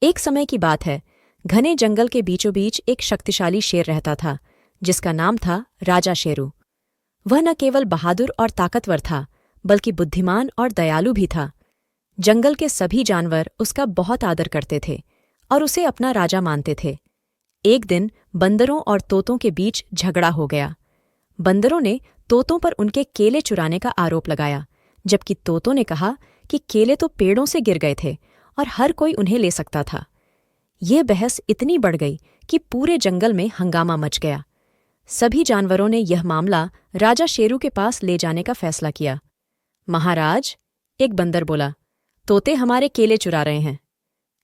एक समय की बात है। घने जंगल के बीचों बीच एक शक्तिशाली शेर रहता था, जिसका नाम था राजा शेरू। वह न केवल बहादुर और ताकतवर था, बल्कि बुद्धिमान और दयालु भी था। जंगल के सभी जानवर उसका बहुत आदर करते थे और उसे अपना राजा मानते थे। एक दिन बंदरों और तोतों के बीच झगड़ा हो गया। बंदरों ने तोतों पर उनके केले चुराने का आरोप लगाया, जबकि तोतों ने कहा कि केले तो पेड़ों से गिर गए थे और हर कोई उन्हें ले सकता था। यह बहस इतनी बढ़ गई कि पूरे जंगल में हंगामा मच गया। सभी जानवरों ने यह मामला राजा शेरू के पास ले जाने का फैसला किया। महाराज, एक बंदर बोला, तोते हमारे केले चुरा रहे हैं।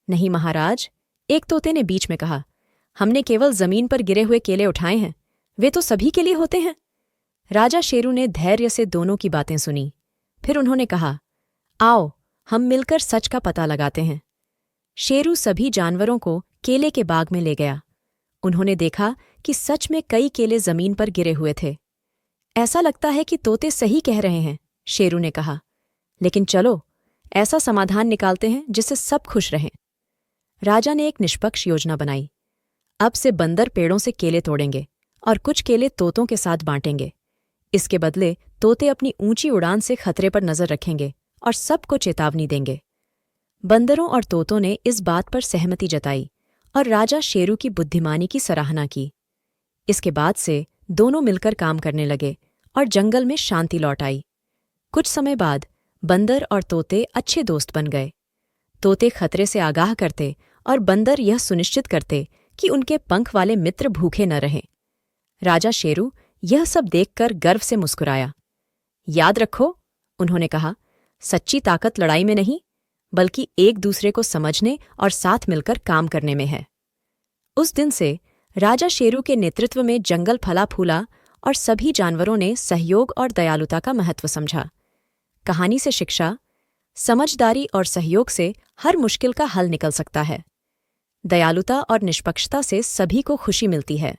नहीं महाराज, एक तोते ने बीच में कहा, हमने केवल जमीन पर गिरे हुए केले उठाए हैं, वे तो सभी के लिए होते हैं। राजा शेरू ने धैर्य से दोनों की बातें सुनी। फिर उन्होंने कहा, आओ हम मिलकर सच का पता लगाते हैं। शेरू सभी जानवरों को केले के बाग में ले गया। उन्होंने देखा कि सच में कई केले जमीन पर गिरे हुए थे। ऐसा लगता है कि तोते सही कह रहे हैं, शेरू ने कहा। लेकिन चलो, ऐसा समाधान निकालते हैं जिससे सब खुश रहें। राजा ने एक निष्पक्ष योजना बनाई। अब से बंदर पेड़ों से केले तोड़ेंगे और कुछ केले तोतों के साथ बांटेंगे। इसके बदले तोते अपनी ऊंची उड़ान से खतरे पर नजर रखेंगे और सबको चेतावनी देंगे। बंदरों और तोतों ने इस बात पर सहमति जताई और राजा शेरू की बुद्धिमानी की सराहना की। इसके बाद से दोनों मिलकर काम करने लगे और जंगल में शांति लौट आई। कुछ समय बाद बंदर और तोते अच्छे दोस्त बन गए। तोते खतरे से आगाह करते और बंदर यह सुनिश्चित करते कि उनके पंख वाले मित्र भूखे न रहें। राजा शेरू यह सब देखकर गर्व से मुस्कुराया। याद रखो, उन्होंने कहा, सच्ची ताकत लड़ाई में नहीं, बल्कि एक दूसरे को समझने और साथ मिलकर काम करने में है। उस दिन से राजा शेरू के नेतृत्व में जंगल फला फूला और सभी जानवरों ने सहयोग और दयालुता का महत्व समझा। कहानी से शिक्षा: समझदारी और सहयोग से हर मुश्किल का हल निकल सकता है। दयालुता और निष्पक्षता से सभी को खुशी मिलती है।